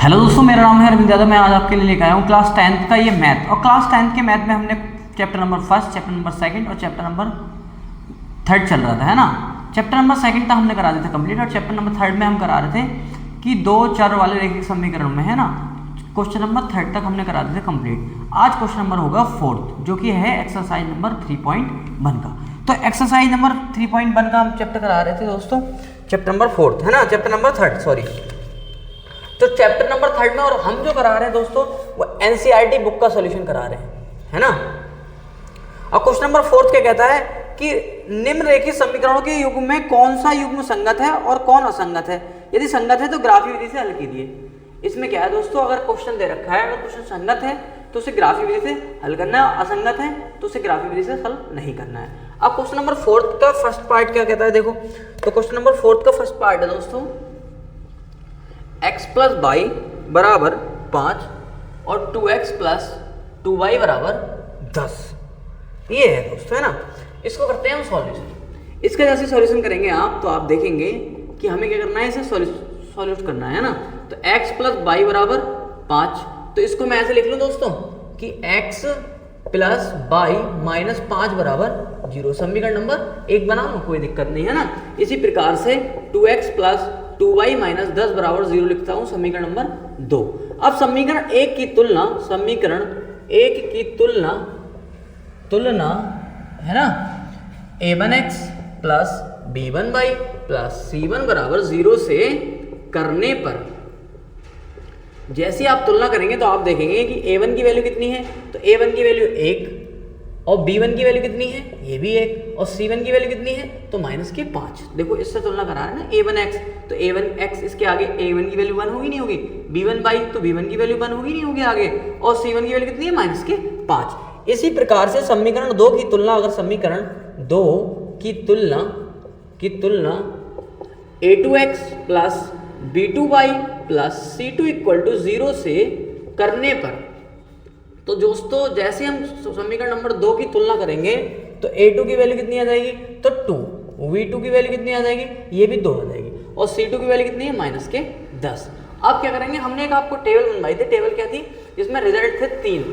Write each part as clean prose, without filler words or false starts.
Hello दोस्तों, मेरा नाम है अरविंद यादव। मैं आज आपके लिए लेकर आया हूँ क्लास 10th का ये मैथ। और क्लास 10th के मैथ में हमने चैप्टर नंबर 1, चैप्टर नंबर 2 और चैप्टर नंबर 3 चल रहा था, है ना। चैप्टर नंबर 2 का हमने करा दिया था कंप्लीट, और चैप्टर नंबर 3 में हम करा रहे थे कि दो चर वाले रैखिक समीकरण में, है ना, क्वेश्चन नंबर 3 तक हमने करा दिया था कंप्लीट। आज क्वेश्चन नंबर होगा 4th, जो कि है एक्सरसाइज नंबर 3.1 का। तो एक्सरसाइज नंबर 3.1 का हम चैप्टर करा रहे थे दोस्तों, चैप्टर नंबर 4, है ना, चैप्टर नंबर 3, सॉरी। तो चैप्टर नंबर 3 में और हम जो करा रहे हैं दोस्तों वो एनसीईआरटी बुक का सॉल्यूशन करा रहे हैं, है ना। और क्वेश्चन नंबर 4 क्या कहता है कि निम्नलिखित समीकरणों के युग्म में कौन सा युग्म संगत है और कौन असंगत है। यदि संगत है तो ग्राफीय विधि से हल कीजिए। इसमें क्या है दोस्तों, अगर क्वेश्चन दे रखा है, अगर क्वेश्चन संगत है तो उसे ग्राफीय विधि से हल करना है, असंगत है तो उसे ग्राफीय विधि से हल नहीं करना है। अब क्वेश्चन नंबर 4 का फर्स्ट पार्ट क्या कहता है, देखो। तो क्वेश्चन नंबर 4 का फर्स्ट पार्ट है दोस्तों, x प्लस वाई बराबर 5 और 2x प्लस 2y बराबर 10। ये है दोस्तों, है ना। इसको करते हैं हम सॉल्यूशन। इसका जैसे सॉल्यूशन करेंगे आप, तो आप देखेंगे कि हमें क्या करना है, इसे सॉल्यूट करना है ना। तो x प्लस वाई बराबर 5, तो इसको मैं ऐसे लिख लूँ दोस्तों कि x प्लस वाई माइनस 5 बराबर 0। समीकरण नंबर 1 बना लो, कोई दिक्कत नहीं, है ना। इसी प्रकार से 2x प्लस 2y माइनस 10 बराबर 0 लिखता हूँ, समीकरण नंबर 2। अब समीकरण 1 की तुलना, समीकरण 1 की तुलना है ना, a1x plus b1y plus c1 बराबर 0 से करने पर, जैसे आप तुलना करेंगे तो आप देखेंगे कि a1 की वैल्यू कितनी है, तो a1 की वैल्यू 1, और b1 की वैल्यू कितनी है, ये भी 1, और c1 की वैल्यू कितनी है, तो माइनस के 5। देखो इससे तुलना करा है ना, a1x, तो a1x इसके आगे a1 की वैल्यू 1 होगी नहीं होगी, b1y तो b1 की वैल्यू 1 होगी नहीं होगी आगे, और c1 की वैल्यू कितनी है, माइनस के 5। इसी प्रकार से समीकरण 2 की तुलना, अगर समीकरण 2 की तुलना a2x plus b2y plus c2 equal to 0 से करने पर, तो दोस्तों जैसे हम समीकरण नंबर 2 की तुलना करेंगे तो a2 की वैल्यू कितनी आ जाएगी, तो 2, v2 की वैल्यू कितनी आ जाएगी, ये भी 2 आ जाएगी, और c2 की वैल्यू कितनी है, माइनस के 10। अब क्या करेंगे, हमने एक आपको टेबल बनवाई थी। टेबल क्या थी, जिसमें रिजल्ट थे 3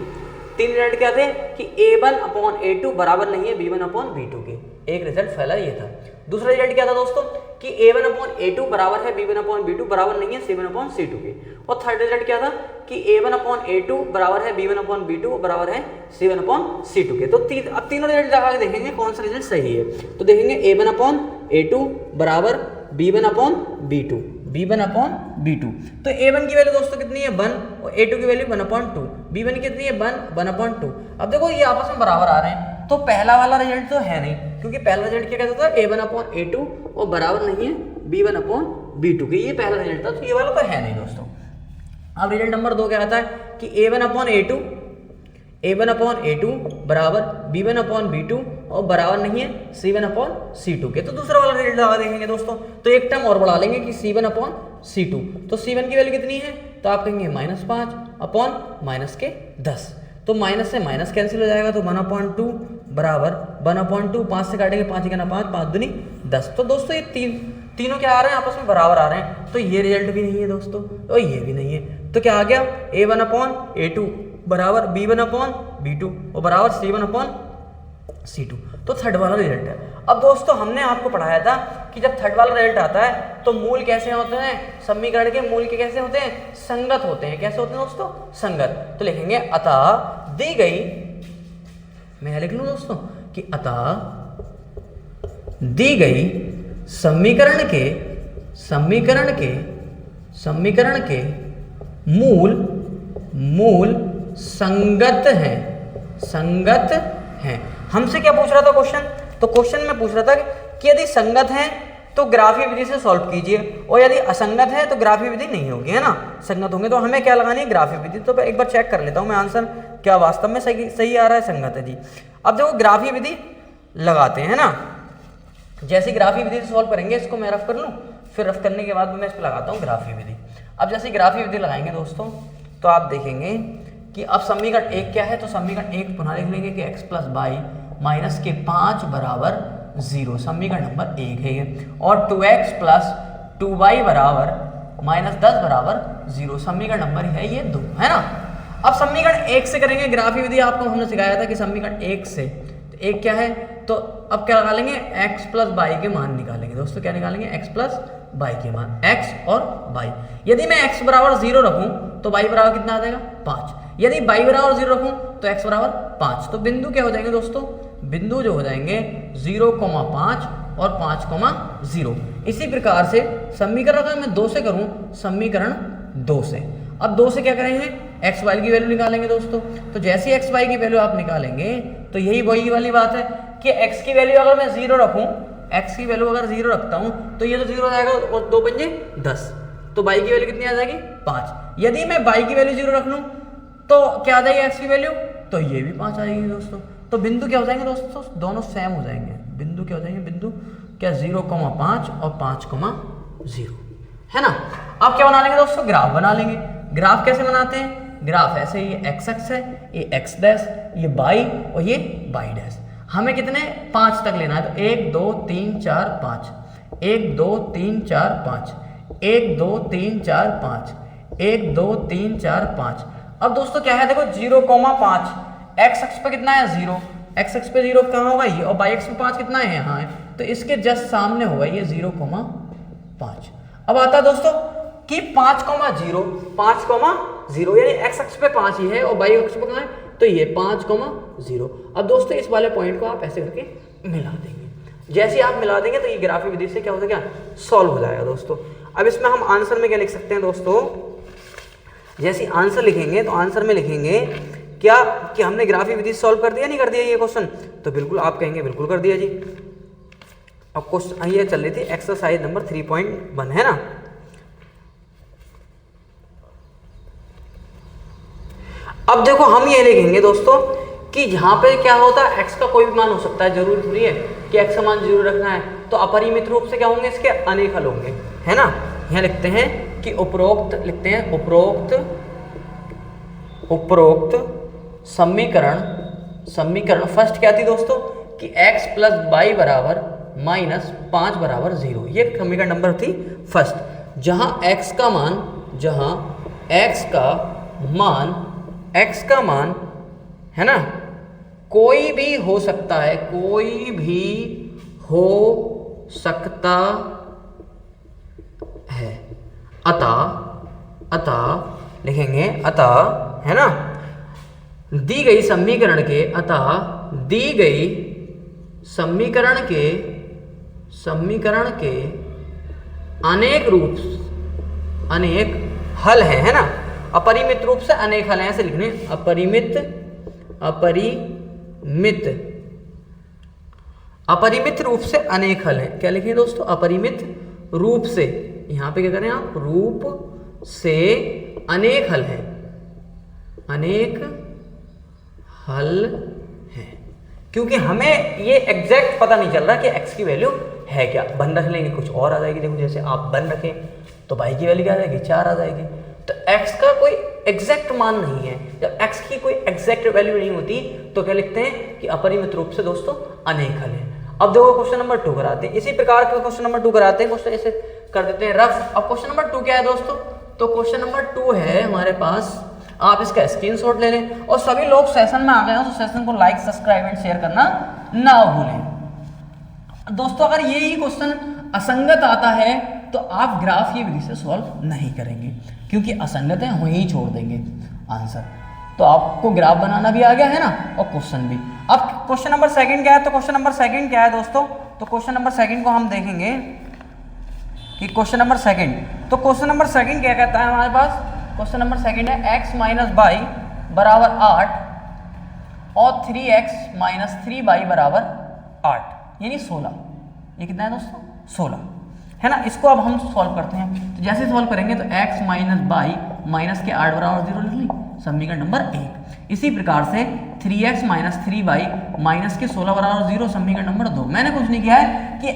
रिजल्ट क्या थे कि a1 अपॉन a2 बराबर नहीं है b1 अपॉन b2 के। एक रिजल्ट पहला ये था। दूसरा रिजल्ट क्या था दोस्तों कि a1 अपॉन a2 बराबर है b1 अपॉन b2 बराबर नहीं है c1 अपॉन c2 के। और थर्ड रिजल्ट क्या था कि a1 अपॉन a2 बराबर है b1 अपॉन b2 बराबर है c1 अपॉन c2 के। तो अब तीनों रिजल्ट लगा के देखेंगे कौन सा रिजल्ट सही है। तो देखेंगे a1 अपॉन a2 बराबर b1 upon b2, b1 upon b2। तो a1 की वैल्यू दोस्तों कितनी है, 1, और a2 की वैल्यू 1 अपॉन 2, b1 की कितनी है, 1 अपॉन 2। अब देखो ये आपस में बराबर आ रहे हैं, तो पहला वाला रिजल्ट तो है नहीं, क्योंकि पहला रिजल्ट क्या कहता था, a1 अपॉन a2 और बराबर नहीं है b1 अपॉन b2 के। ये पहला रिजल्ट था, तो ये वाला तो है नहीं दोस्तों। अब रिजल्ट नंबर 2 क्या आता है कि a1 अपॉन a2 बराबर b1 अपॉन b2 और बराबर नहीं है c1 अपॉन c2 के। तो दूसरा वाला रिजल्ट लगा देखेंगे दोस्तों। तो एक टर्म और बढ़ा लेंगे कि c1 अपॉन c2। तो c1 की वैल्यू कितनी है, तो आप कहेंगे -5 अपॉन माइनस के 10। तो माइनस से माइनस कैंसिल हो जाएगा, तो 1/2 बराबर 1/2, 5 से काटेंगे 5 × 5, 5 दूनी 10। तो दोस्तों ये तीनों क्या आ रहे हैं, आपस में बराबर आ रहे हैं। तो ये रिजल्ट भी नहीं है दोस्तों, और ये भी नहीं है। तो क्या आ गया, a1 अपॉन a2 बराबर b1 अपॉन b2 और बराबर c1 अपॉन c2। तो थर्ड वाला रिजल्ट है। अब दोस्तों हमने आपको पढ़ाया था कि जब थर्ड वाला रिजल्ट आता है तो मूल कैसे होते हैं, समीकरण के मूल के कैसे होते हैं, संगत होते हैं। कैसे होते हैं दोस्तों, संगत। तो लिखेंगे अतः दी गई, मैं लिख लूं दोस्तों कि अतः दी गई समीकरण के मूल संगत हैं। हमसे क्या पूछ रहा था क्वेश्चन, तो क्वेश्चन में पूछ रहा था कि यदि संगत हैं तो ग्राफीय विधि से सॉल्व कीजिए, और यदि असंगत है तो ग्राफीय विधि नहीं होगी, है ना। संगत होंगे तो हमें क्या लगानी है, ग्राफीय विधि। तो एक बार चेक कर लेता हूं मैं आंसर, क्या वास्तव में सही आ रहा है, संगत है जी। अब देखो ग्राफीय विधि लगाते हैं ना, जैसे ग्राफीय विधि से सॉल्व करेंगे, इसको मैं रफ कर लूँ, फिर रफ करने के बाद मैं इस पर लगाता हूँ ग्राफीय विधि। अब जैसे ग्राफीय विधि लगाएंगे दोस्तों, तो आप देखेंगे कि अब समीकरण 1 क्या है, तो समीकरण 1 पुनः लिख लेंगे कि x प्लस वाई माइनस के 5 बराबर 0, समीकरण नंबर 1 है ये। और 2x प्लस 2y बराबर -10 बराबर 0। समीकरण नंबर है ये 2, है ना। अब समीकरण 1 से करेंगे। ग्राफी विधि आपको हमने सिखाया था कि समीकरण 1 से, तो 1 क्या है, तो अब क्या निकालेंगे, x प्लस वाई के मान निकालेंगे दोस्तों। क्या निकालेंगे, x प्लस वाई के मान, x और y। यदि मैं x बराबर 0 रखूं तो y बराबर कितना आ जाएगा, 5। यदि y बराबर 0 रखूं तो x बराबर 5। तो बिंदु क्या हो जाएंगे दोस्तों, बिंदु जो हो जाएंगे 0,5 और 5,0। इसी प्रकार से समीकरण अगर मैं 2 से करूं, समीकरण 2 से, अब 2 से क्या करेंगे, एक्स वाई की वैल्यू निकालेंगे दोस्तों। तो जैसे एक्स वाई की वैल्यू आप निकालेंगे तो यही वही वाली बात है कि एक्स की वैल्यू अगर मैं 0 रखूं, एक्स की वैल्यू अगर 0 रखता हूं तो ये तो 0 हो जाएगा और 2 पंजे 10, तो वाई की वैल्यू कितनी आ जाएगी, 5। यदि मैं वाई की वैल्यू 0 रख लूं तो क्या आ जाएगी एक्स की वैल्यू, तो ये भी 5 आएगी दोस्तों। तो बिंदु क्या हो जाएंगे दोस्तों, दोनों सेम हो जाएंगे। बिंदु क्या हो जाएंगे, बिंदु क्या 0,5 और 5,0, है ना। अब क्या बना लेंगे दोस्तों, ग्राफ बना लेंगे। ग्राफ कैसे बनाते हैं, ग्राफ ऐसे, ये एक्स एक्स है, ये एक्स डैश, ये वाई और ये वाई डैश। हमें कितने 5 तक लेना है, तो 1 2 3 4 5, 1 2 3 4 5, 1 2 3 4 5, 1 2 3 4 5। अब दोस्तों क्या है, देखो 0,5, एक्स एक्स पे कितना है 0, एक्स एक्स पे 0 कहाँ होगा ये, और वाई एक्स पे 5 कितना है यहाँ है, तो इसके जस्ट सामने होगा ये 0,5। अब आता है दोस्तों कि 5,0, 5,0 यानी एक्स अक्ष पे 5 ही है और वाई अक्ष पे कहाँ है, तो ये 5,0। अब दोस्तों इस वाले पॉइंट को आप ऐसे करके मिला देंगे। जैसे ही आप मिला देंगे तो ये ग्राफी विधि से क्या होता है, क्या सॉल्व हो जाएगा दोस्तों। अब इसमें हम आंसर में क्या लिख सकते हैं दोस्तों, जैसे आंसर लिखेंगे तो आंसर में लिखेंगे क्या कि हमने ग्राफी विधि सॉल्व कर दिया, नहीं कर दिया ये क्वेश्चन, तो बिल्कुल आप कहेंगे बिल्कुल कर दिया जी। अब क्वेश्चन ये चल रही थी एक्सरसाइज नंबर 3.1, है ना। अब देखो हम ये लिखेंगे दोस्तों कि यहाँ पे क्या होता है, x का कोई भी मान हो सकता है, जरूरी थोड़ी है कि x का मान 0 रखना है। तो अपरिमित रूप से क्या होंगे, इसके अनेक हल होंगे, है ना। यहाँ लिखते हैं कि उपरोक्त, लिखते हैं उपरोक्त समीकरण फर्स्ट क्या थी दोस्तों कि x प्लस वाई बराबर -5 बराबर 0। ये समीकरण नंबर थी फर्स्ट, जहाँ x का मान है ना, कोई भी हो सकता है, कोई भी हो सकता है, अतः लिखेंगे अतः, है ना, दी गई समीकरण के, अतः दी गई समीकरण के अनेक हल हैं, है ना। अपरिमित रूप से अनेक हल हैं, ऐसे लिखने, अपरिमित रूप से अनेक हल हैं। क्या लिखें दोस्तों, अपरिमित रूप से, यहां पे क्या करें आप, रूप से अनेक हल हैं, अनेक हल हैं। क्योंकि हमें ये एग्जैक्ट पता नहीं चल रहा कि x की वैल्यू है क्या, बन रख लेंगे कुछ और आ जाएगी। देखो जैसे आप बन रखें तो y की वैल्यू क्या आ जाएगी, 4 आ जाएगी। तो x का कोई एग्जैक्ट मान नहीं है, जब x की कोई एग्जैक्ट वैल्यू नहीं होती तो क्या लिखते हैं कि अपरिमित रूप से दोस्तों अनेक हल है। अब देखो क्वेश्चन नंबर 2 कराते हैं, इसी प्रकार का क्वेश्चन नंबर 2 कराते हैं, क्वेश्चन ऐसे कर देते हैं रफ। अब क्वेश्चन नंबर 2 क्या है दोस्तों, तो क्वेश्चन नंबर 2 है हमारे पास, आप इसका स्क्रीनशॉट ले लें। और सभी लोग सेशन में आ गए हैं तो सेशन को लाइक सब्सक्राइब एंड शेयर करना ना भूलें दोस्तों। अगर यही क्वेश्चन असंगत आता है तो आप ग्राफ की विधि से सॉल्व नहीं करेंगे, क्योंकि असंगत है वहीं छोड़ देंगे आंसर। तो आपको ग्राफ बनाना भी आ गया है ना, और क्वेश्चन भी। अब क्वेश्चन नंबर 2 क्या है, तो क्वेश्चन नंबर 2 क्या है दोस्तों, तो क्वेश्चन नंबर 2 को हम देखेंगे कि क्वेश्चन नंबर 2, तो क्वेश्चन नंबर 2 क्या कहता है हमारे पास, क्वेश्चन नंबर 2 है x माइनस वाई बराबर 8 और 3x माइनस 3y बराबर 8 यानी 16। ये कितना है दोस्तों, 16, है ना। इसको अब हम सॉल्व करते हैं, तो जैसे सॉल्व करेंगे तो x माइनस वाई माइनस के 8 बराबर 0 लिख ली, समीकरण नंबर 1। इसी प्रकार से 3x माइनस 3y माइनस के 16 बराबर 0, समीकरण नंबर 2। मैंने कुछ नहीं किया है कि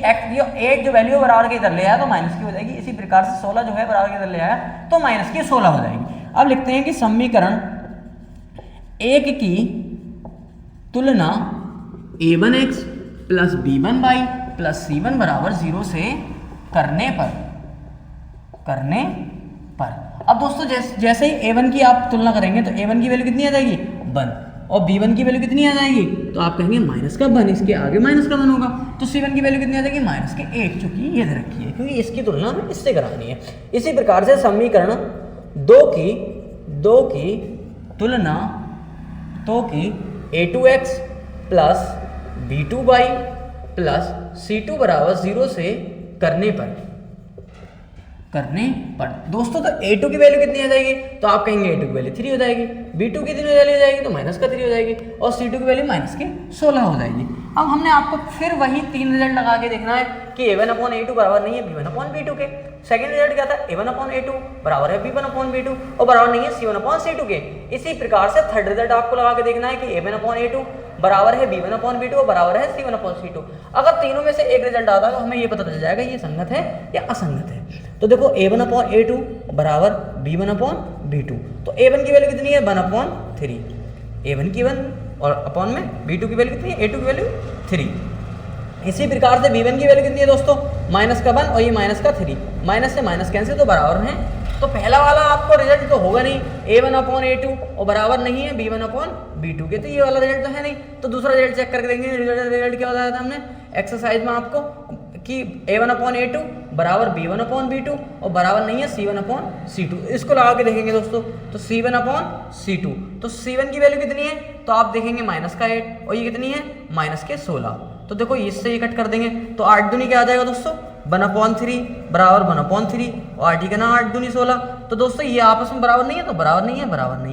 एक जो वैल्यू बराबर के इधर ले आया तो माइनस की हो जाएगी, इसी प्रकार से 16 जो है बराबर के इधर ले आया तो माइनस की 16 हो जाएगी। अब लिखते हैं कि समीकरण 1 की तुलना a1x plus b1y plus c1 बराबर 0 से करने पर। अब दोस्तों जैसे ही a1 की आप तुलना करेंगे तो a1 की वैल्यू कितनी आ जाएगी 1, और b1 की वैल्यू कितनी आ जाएगी, तो आप कहेंगे माइनस का 1, इसके आगे माइनस का 1 होगा, तो c1 की वैल्यू कितनी आ जाएगी माइनस के 8, चूंकि ये दे रखी है, क्योंकि इसकी तुलना हमें इससे करानी है। इसी प्रकार से समीकरण दो की तुलना a2x plus b2y plus c2 बराबर 0 से करने पर दोस्तों, तो a2 की वैल्यू कितनी आ जाएगी, तो आप कहेंगे a2 की वैल्यू 3 हो जाएगी, b2 की कितनी वैल्यू हो जाएगी, तो माइनस का 3 हो जाएगी, और c2 की वैल्यू माइनस के 16 हो जाएगी। अब हमने आपको फिर वही 3 रिजल्ट लगा के देखना है कि a1/a2 बराबर नहीं है b1/b2 के। सेकंड रिजल्ट क्या था, a1/a2 बराबर है b1/b2 और बराबर नहीं है c1/c2 के। इसी प्रकार से थर्ड रिजल्ट आपको लगा के देखना है कि a1/a2 बराबर है b1/b2 और बराबर है c1/c2। अगर तीनों में से एक रिजल्ट आता है तो हमें ये पता चल जाएगा ये संगत है या असंगत है। तो देखो a1/a2 बराबर b1/b2, तो a1 की वैल्यू कितनी है 1/3, a1 की 1 और अपॉन में b2 की वैल्यू कितनी है, a2 की वैल्यू 3। इसी प्रकार से b1 की वैल्यू कितनी है दोस्तों, माइनस का 1 और ये माइनस का 3, माइनस से माइनस कैंसिल तो बराबर हैं। तो पहला वाला आपको रिजल्ट तो होगा नहीं a1/a2 और बराबर नहीं है b1/b2 के, तो ये वाला रिजल्ट तो है नहीं। तो दूसरा रिजल्ट चेक करके देखेंगे, रिजल्ट क्या बताया था हमने एक्सरसाइज में आपको कि a1/a2 बराबर b1/b2 और बराबर नहीं है c1/c2। इसको लगा के देखेंगे दोस्तों, तो c1/c2, तो c1 की वैल्यू कितनी है, तो आप देखेंगे माइनस का 8 और ये कितनी है माइनस के 16। तो देखो इससे ये कट कर देंगे, तो 8 दूनी क्या आ जाएगा दोस्तों 1/3 बराबर 1/3 और 8 का ना 8 दूनी 16। तो दोस्तों ये आपस में बराबर नहीं है, तो बराबर नहीं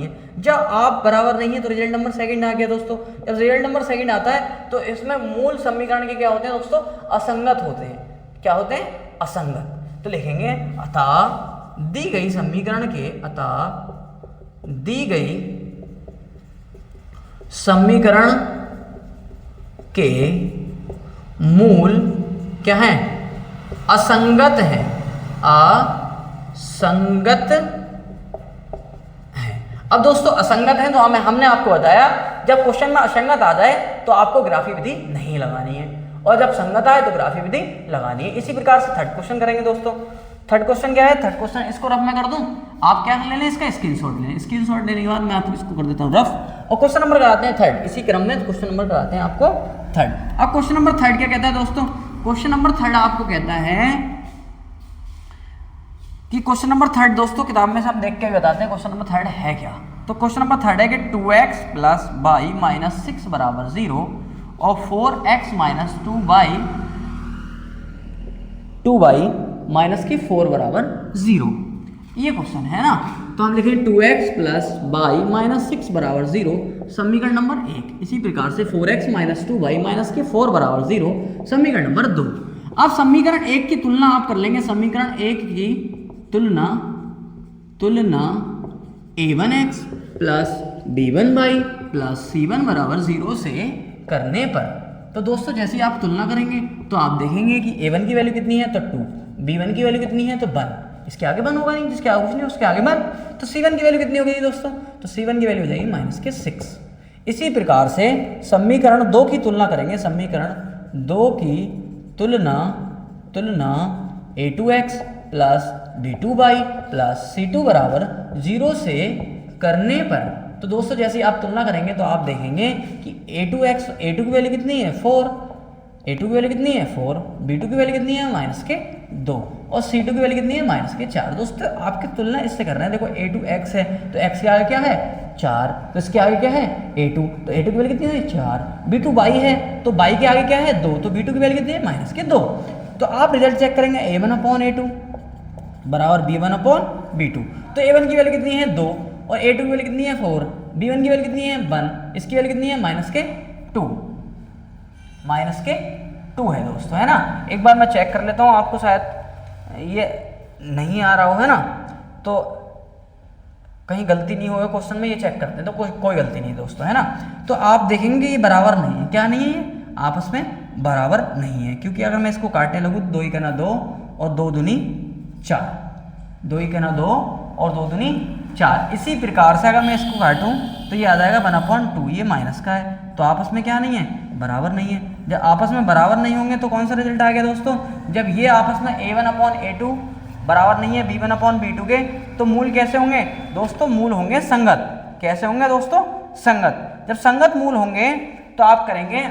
है। जब आप बराबर नहीं है तो रिजल्ट नंबर सेकंड आ गया दोस्तों। जब रिजल्ट नंबर सेकंड आता है तो इसमें मूल समीकरण के क्या होते हैं दोस्तों, असंगत होते हैं। क्या होते हैं, असंगत। तो लिखेंगे अतः दी गई समीकरण के मूल क्या है, असंगत है, अब दोस्तों असंगत है तो हमने आपको बताया जब क्वेश्चन में असंगत आ जाए तो आपको ग्राफी विधि नहीं लगानी है, और जब संगत आए तो ग्राफी विधि लगानी है। इसी प्रकार से थर्ड क्वेश्चन करेंगे दोस्तों। थर्ड क्वेश्चन क्या है, थर्ड क्वेश्चन इसको रफ में कर दूं, आप क्या ले लें, इसका स्क्रीनशॉट ले लें। स्क्रीनशॉट लेने के बाद मैं आपको इसको कर देता हूँ रफ, और क्वेश्चन नंबर कराते हैं थर्ड। इसी क्रम में क्वेश्चन नंबर कराते हैं आपको थर्ड। अब क्वेश्चन नंबर थर्ड क्या कहता है दोस्तों, क्वेश्चन नंबर थर्ड आपको कहता है कि क्वेश्चन नंबर थर्ड दोस्तों किताब में से आप देख के बताते हैं क्वेश्चन नंबर थर्ड है क्या। तो क्वेश्चन नंबर थर्ड है कि 2x प्लस y माइनस 6 बराबर 0 और 4x माइनस 2y माइनस की 4 बराबर 0, ये क्वेश्चन है ना। तो हम लिखें 2x प्लस y माइनस 6 बराबर 0 समीकरण नंबर 1। इसी प्रकार से 4x माइनस 2y माइनस की 4 बराबर 0 समीकरण नंबर 2। अब समीकरण 1 की तुलना आप कर लेंगे, समीकरण 1 की तुलना a1x plus b1y plus c1 बराबर 0 से करने पर, तो दोस्तों जैसे ही आप तुलना करेंगे तो आप देखेंगे कि a1 की वैल्यू कितनी है तो 2, b1 की वैल्यू कितनी है तो 1, इसके आगे 1 होगा नहीं, जिसके आगे कुछ नहीं उसके आगे 1। तो c1 की वैल्यू कितनी हो गई दोस्तों, तो c1 की वैल्यू हो जाएगी माइनस के 6। इसी प्रकार से समीकरण 2 की तुलना करेंगे, समीकरण 2 की तुलना a2x plus b2y plus c2 बराबर 0 से करने पर, तो दोस्तों जैसे ही आप तुलना करेंगे तो आप देखेंगे कि a2 की वैल्यू कितनी है 4, a2 की वैल्यू कितनी है 4, b2 की वैल्यू कितनी है माइनस के 2 और c2 की वैल्यू कितनी है माइनस के 4। दोस्तों आपकी तुलना इससे कर रहे हैं, देखो a2x है तो x के आगे क्या है 4, तो इसके आगे क्या है a2, तो a2 की वैल्यू कितनी है 4, b2y है तो y के आगे क्या है 2, तो b2 की वैल्यू कितनी है माइनस के 2। तो आप रिजल्ट चेक करेंगे a1/a2 बराबर b1/b2, तो a1 की वैल्यू कितनी है 2 और a2 की वैल्यू कितनी है 4, b1 की वैल्यू कितनी है 1, इसकी वैल्यू कितनी है माइनस के 2 है दोस्तों, है ना। एक बार मैं चेक कर लेता हूँ, आपको शायद ये नहीं आ रहा हो, है ना, तो कहीं गलती नहीं होगा क्वेश्चन में, ये चेक करते हैं तो कोई गलती नहीं दोस्तों, है ना। तो आप देखेंगे ये बराबर नहीं है, क्या नहीं है, आपस में बराबर नहीं है, क्योंकि अगर मैं इसको काटने लगूँ 2 × 2 और 2 दूनी 4, 2 × 2 और 2 दूनी 4। इसी प्रकार से अगर मैं इसको काटूं तो ये आ जाएगा 1/2, ये माइनस का है, तो आपस में क्या नहीं है, बराबर नहीं है। जब आपस में बराबर नहीं होंगे तो कौन सा रिजल्ट आ गया दोस्तों, जब ये आपस में a1/a2 बराबर नहीं है b1/b2 के, तो मूल कैसे होंगे दोस्तों? मूल होंगे संगत। कैसे होंगे दोस्तों? संगत। जब संगत मूल होंगे तो आप करेंगे,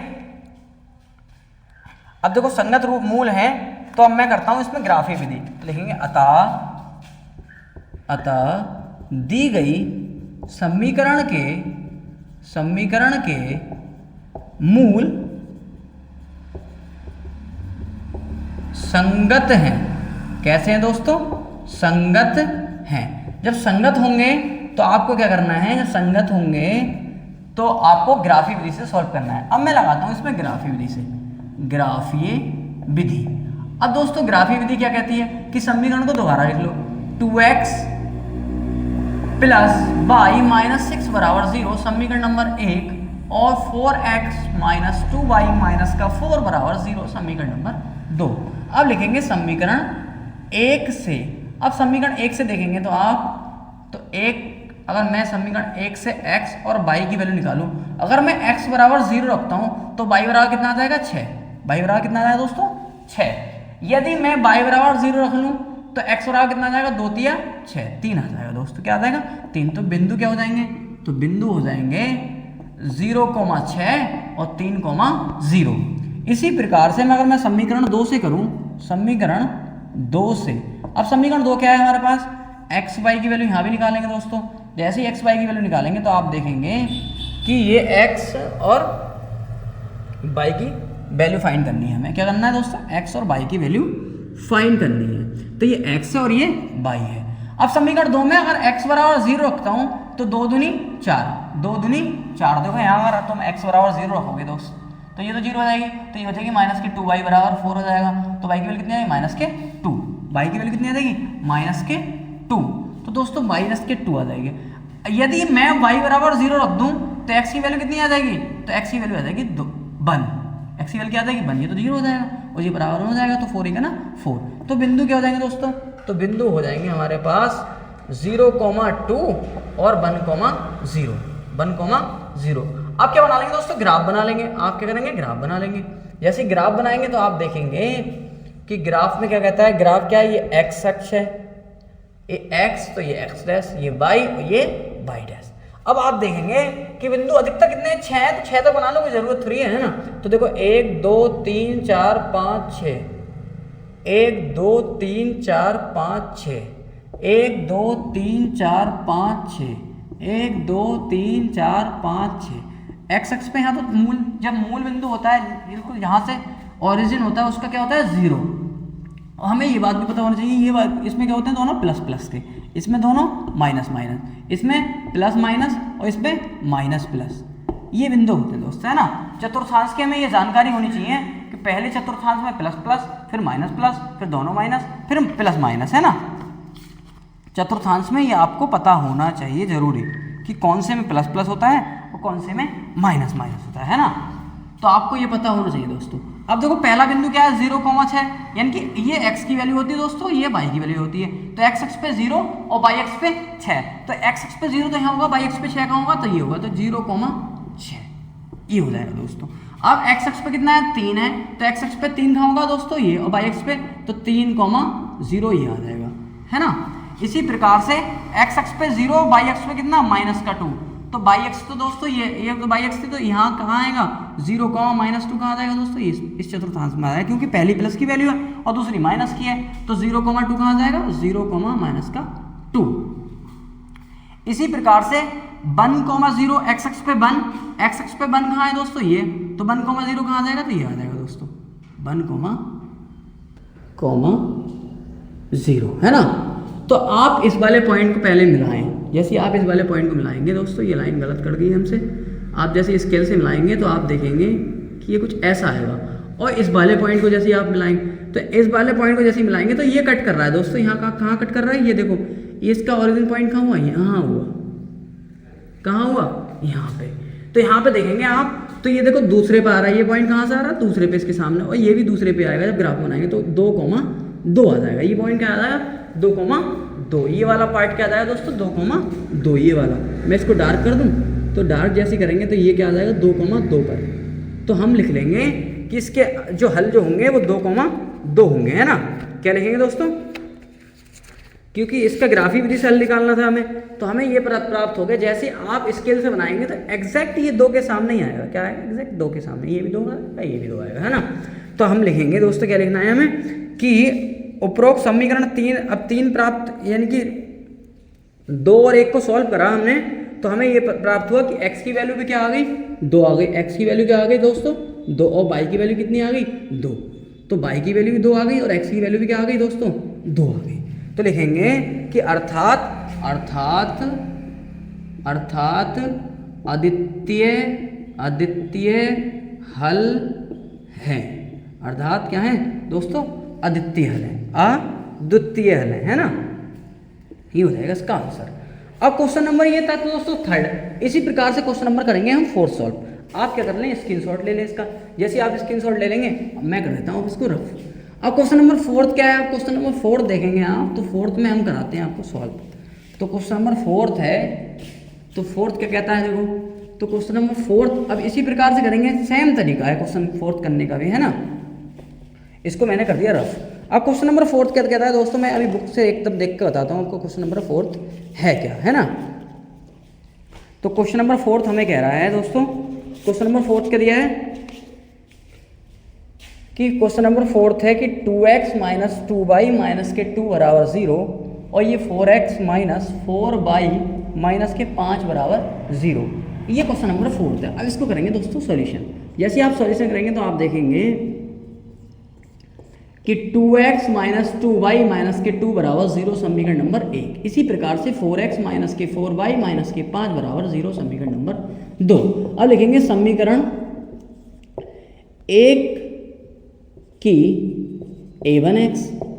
अब देखो संगत रूप मूल है तो अब मैं करता हूं इसमें ग्राफी विधि लिखेंगे। अतः दी गई समीकरण के मूल संगत हैं। कैसे हैं दोस्तों? संगत हैं। जब संगत होंगे तो आपको क्या करना है? जब संगत होंगे तो आपको ग्राफी विधि से सॉल्व करना है। अब मैं लगाता हूं इसमें ग्राफी विधि से, ग्राफीय विधि। अब दोस्तों ग्राफीय विधि क्या कहती है कि समीकरण को दोबारा लिख लो। 2x प्लस y माइनस 6 बराबर 0 समीकरण नंबर 1, और 4x माइनस 2y माइनस का 4 बराबर 0 समीकरण नंबर 2। अब लिखेंगे समीकरण 1 से। अब समीकरण 1 से देखेंगे तो आप अगर मैं समीकरण 1 से x और y की वैल्यू निकालूं, अगर मैं x बराबर 0 रखता हूं तो y बराबर कितना आ जाएगा? 6। y बराबर कितना आ जाएगा दोस्तों? 6। यदि मैं y बराबर 0 रख लूं तो x बराबर कितना आ जाएगा? 2 तिया 6, 3 आ जाएगा दोस्तों। क्या आ जाएगा? 3। तो बिंदु क्या हो जाएंगे? तो बिंदु हो जाएंगे 0,6 और 3,0। इसी प्रकार से अगर मैं समीकरण 2 से करूं, समीकरण 2 से, अब समीकरण 2 क्या है हमारे पास? एक्स वाई की वैल्यू यहाँ भी निकालेंगे दोस्तों। जैसे ही एक्स वाई की वैल्यू निकालेंगे तो आप देखेंगे कि ये एक्स और वाई की वैल्यू फाइंड करनी है हमें। क्या करना है दोस्तों? एक्स और वाई की वैल्यू फाइंड करनी है। तो ये एक्स है और ये वाई है। अब समीकरण 2 में अगर x बराबर 0 रखता हूँ तो 2 दूनी 4, 2 दूनी 4। देखो यहाँ अगर तुम x बराबर 0 रखोगे दोस्त तो ये तो 0 हो जाएगी, तो ये हो जाएगी माइनस के 2y बराबर 4 हो जाएगा। तो y की वैल्यू कितनी आएगी? माइनस के 2। y की वैल्यू कितनी आ जाएगी? माइनस के 2। तो दोस्तों माइनस के 2 आ जाएगी। यदि मैं y बराबर 0 रख दूँ तो x की वैल्यू कितनी आ जाएगी? तो x की वैल्यू आ जाएगी 1। x की वैल्यू क्या आ जाएगी? 1। ये तो 0 हो जाएगा और ये बराबर हो जाएगा, तो 4 ही का ना 4। तो बिंदु क्या हो जाएंगे दोस्तों? तो बिंदु हो जाएंगे हमारे पास 0,2 और 1,0। 1,0। आप क्या बना लेंगे दोस्तों? ग्राफ बना लेंगे। आप क्या करेंगे? ग्राफ बना लेंगे। जैसे ग्राफ बनाएंगे तो आप देखेंगे कि ग्राफ में क्या कहता है? ग्राफ क्या है? ये एक्स अक्ष है, ये एक्स, तो ये एक्स डैश, ये वाई और ये वाई डैश। अब आप देखेंगे कि बिंदु अधिकतर कितने? 6 है, तो 6 तो बना लो, कोई जरूरत थोड़ी है ना। तो देखो 1 2 3 4 5 6, 1 2 3 4 5 6, 1 2 3 4 5 6, 1 2 3 4 5 6। एक्स अक्ष पे यहाँ तो मूल, जब मूल बिंदु होता है बिल्कुल यहाँ से ओरिजिन होता है, उसका क्या होता है? 0। और हमें ये बात भी पता होना चाहिए, ये बात, इसमें क्या होते हैं? दोनों प्लस प्लस के, इसमें दोनों माइनस माइनस, इसमें प्लस माइनस और इसमें माइनस प्लस, ये बिंदु होते हैं दोस्त, है ना। चतुर्थांश की हमें ये जानकारी होनी चाहिए कि पहले चतुर्थांश में प्लस प्लस, फिर माइनस प्लस, फिर दोनों माइनस, फिर प्लस माइनस, है ना। चतुर्थांश में ये आपको पता होना चाहिए जरूरी कि कौन से में प्लस प्लस होता है और कौन से में माइनस माइनस होता है ना। तो आपको ये पता होना चाहिए दोस्तों। अब देखो पहला बिंदु क्या है? 0,6, यानी कि ये x की वैल्यू होती है दोस्तों, ये y की वैल्यू होती है। तो x अक्ष पे 0 और y अक्ष पे 6, तो x अक्ष पे 0 तो यहाँ होगा, y अक्ष पे 6 का होगा, तो ये होगा, तो 0,6 ये हो जाएगा दोस्तों। अब x अक्ष पे कितना है? 3 है, तो x अक्ष पे 3 कहाँ होगा दोस्तों? ये, और y अक्ष पे तो 3,0 ये आ जाएगा, है ना। इसी प्रकार से x अक्ष पे 0, y अक्ष पे कितना? माइनस का 2, तो y अक्ष तो दोस्तों ये तो y अक्ष थी, तो यहाँ कहाँ आएगा? 0, -2 कहाँ आ जाएगा दोस्तों? इस चतुर्थांश में आएगा, क्योंकि पहली प्लस की वैल्यू है और दूसरी माइनस की है, तो 0, 2 कहाँ आ जाएगा? 0, -2। इसी प्रकार से 1,0 x अक्ष पे 1, x अक्ष पे 1 कहाँ है दोस्तों? ये, तो 1,0 कहाँ आ जाएगा? तो ये आ जाएगा दोस्तों 1,0, है ना। तो आप इस वाले पॉइंट को पहले मिलाएं। जैसे आप इस वाले पॉइंट को मिलाएंगे दोस्तों, ये लाइन गलत कर गई हमसे, आप जैसे स्केल से मिलाएंगे तो आप देखेंगे कि ये कुछ ऐसा आएगा। और इस वाले पॉइंट को जैसे आप मिलाएंगे तो इस वाले पॉइंट को जैसे मिलाएंगे तो ये कट कर रहा है दोस्तों। यहाँ कहाँ कट कर रहा है? ये देखो, ये इसका ओरिजिन पॉइंट कहाँ हुआ? यहाँ हुआ। कहाँ हुआ? यहाँ पे। तो यहाँ पे देखेंगे आप, तो ये देखो दूसरे पे आ रहा है, ये पॉइंट कहाँ से आ रहा है? दूसरे पे, इसके सामने, और ये भी दूसरे पे आएगा। जब ग्राफ बनाएंगे तो 2,2 आ जाएगा। ये पॉइंट क्या आ जाएगा? 2,2। ये वाला पार्ट क्या आ जाएगा दोस्तों? 2,2। ये वाला मैं इसको डार्क कर दूं, तो डार्क जैसे करेंगे तो ये क्या आ जाएगा? 2,2 पर। तो हम लिख लेंगे कि इसके जो हल जो होंगे वो 2,2 होंगे, है ना। क्या लिखेंगे दोस्तों? क्योंकि इसका ग्राफी विधि से हल निकालना था हमें, तो हमें ये प्राप्त हो गया। जैसे आप स्केल से बनाएंगे तो एग्जैक्ट ये 2 के सामने ही आएगा। क्या आएगा? एग्जैक्ट 2 के सामने, ये भी 2 आएगा, ये भी 2 आएगा, है ना। तो हम लिखेंगे दोस्तों, क्या लिखना है हमें कि उपरोक्त समीकरण 3, अब 3 प्राप्त, यानी कि 2 और 1 को सॉल्व करा हमने, तो हमें ये प्राप्त हुआ कि x की वैल्यू भी क्या आ गई? 2 आ गई। x की वैल्यू क्या आ गई दोस्तों? 2। और y की वैल्यू कितनी आ गई? 2। तो y की वैल्यू भी 2 आ गई और x की वैल्यू भी क्या आ गई दोस्तों? 2 आ गई। तो लिखेंगे कि अर्थात अद्वितीय हल है। अर्थात क्या है दोस्तों? अद्वितीय हल है, अद्वितीय हल है ना। ये हो जाएगा इसका आंसर। अब क्वेश्चन नंबर ये था दोस्तों 3rd। इसी प्रकार से क्वेश्चन नंबर करेंगे हम 4th सॉल्व। आप क्या कर लें? स्क्रीनशॉट ले लें इसका। जैसे आप स्क्रीनशॉट ले लेंगे, मैं कर देता हूँ इसको रफ। अब क्वेश्चन नंबर 4th क्या है? क्वेश्चन नंबर 4th देखेंगे आप, तो 4th में हम कराते हैं आपको सॉल्व। तो क्वेश्चन नंबर 4th है, तो 4th क्या कहता है देखो। तो क्वेश्चन नंबर 4th अब इसी प्रकार से करेंगे, सेम तरीका है क्वेश्चन 4th करने का भी, है ना। इसको मैंने कर दिया रफ। अब क्वेश्चन नंबर 4th क्या कहता है दोस्तों, मैं अभी बुक से एकदम देख के बताता हूँ आपको क्वेश्चन नंबर 4th है क्या, है ना। तो क्वेश्चन नंबर 4th हमें कह रहा है दोस्तों, क्वेश्चन नंबर 4th क्या दिया है कि क्वेश्चन नंबर 4th है कि 2x माइनस 2y माइनस के 2 बराबर 0 और ये 4x माइनस 4y माइनस के 5 बराबर 0। ये क्वेश्चन नंबर 4th है। अब इसको करेंगे दोस्तों सॉल्यूशन। जैसे आप सॉल्यूशन करेंगे तो आप देखेंगे कि 2x माइनस 2y माइनस के 2 बराबर 0 समीकरण नंबर 1। इसी प्रकार से 4x माइनस के 4y माइनस के 5 बराबर 0 समीकरण नंबर 2। अब लिखेंगे समीकरण 1 की a1x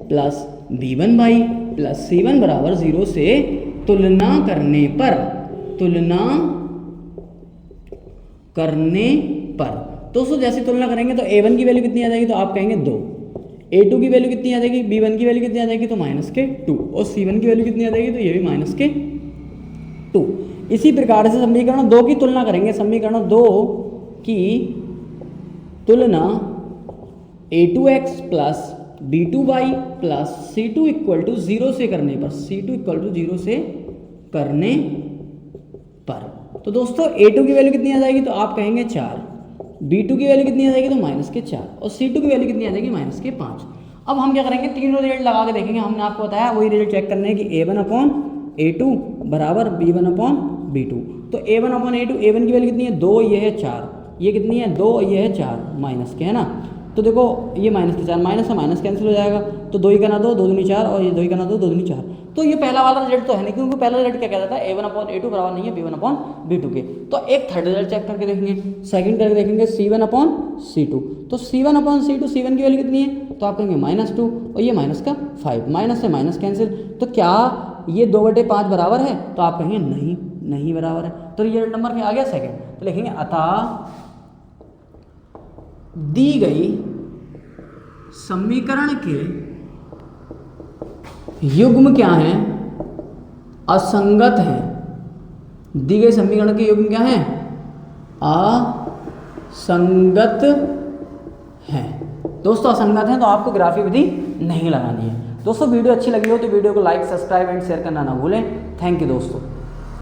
plus b1y plus c1 बराबर 0 से तुलना करने पर दोस्तों जैसे तुलना करेंगे तो a1 की वैल्यू कितनी आ जाएगी? तो आप कहेंगे 2। a2 की वैल्यू कितनी आ जाएगी? b1 की वैल्यू कितनी आ जाएगी? तो माइनस के 2। और c1 की वैल्यू कितनी आ जाएगी? तो ये भी माइनस के 2। इसी प्रकार से समीकरण 2 की तुलना करेंगे। समीकरण 2 की तुलना a2x plus b2y plus c2 equal to 0 से करने पर, c2 इक्वल टू 0 से करने पर, तो दोस्तों a2 की वैल्यू कितनी आ जाएगी? तो आप कहेंगे 4। b2 की वैल्यू कितनी आ जाएगी? तो माइनस के 4। और c2 की वैल्यू कितनी आ जाएगी? माइनस के 5। अब हम क्या करेंगे? तीनों रिजल्ट लगा के देखेंगे। हमने आपको बताया वही रिजल्ट चेक करने की a1 अपॉन a2 बराबर b1 अपॉन b2। तो a1 अपॉन a2, a1 की वैल्यू कितनी है? 2, ये है 4, ये कितनी है? 2, ये है 4, माइनस के, है ना। तो देखो ये माइनस के 4, माइनस से माइनस कैंसिल हो जाएगा, तो 2 ही करना 2, 2 दूनी 4 और ये 2 ही करना 2, 2 दूनी 4। तो ये पहला वाला रिजल्ट तो है नहीं, क्योंकि पहला रिजल्ट क्या कहता था? a1 अपॉन a2 बराबर नहीं है b1 अपॉन b2 के। तो एक 3rd रिजल्ट चेक करके देखेंगे, सेकंड करके देखेंगे c1 अपॉन c2। तो c1 अपॉन c2, c1 की वैल्यू कितनी है? तो आप कहेंगे -2 और ये माइनस का 5, माइनस से माइनस कैंसिल। तो क्या ये 2/5 बराबर है? तो आप कहेंगे नहीं, नहीं बराबर है। तो रिजल्ट नंबर क्या आ गया? सेकंड। तो लिखेंगे अतः दी गई समीकरण के युग्म क्या हैं? असंगत हैं। दी गई समीकरण के युग्म क्या हैं? असंगत हैं। दोस्तों असंगत हैं तो आपको ग्राफी विधि नहीं लगानी है। दोस्तों वीडियो अच्छी लगी हो तो वीडियो को लाइक, सब्सक्राइब एंड शेयर करना ना भूलें। थैंक यू दोस्तों।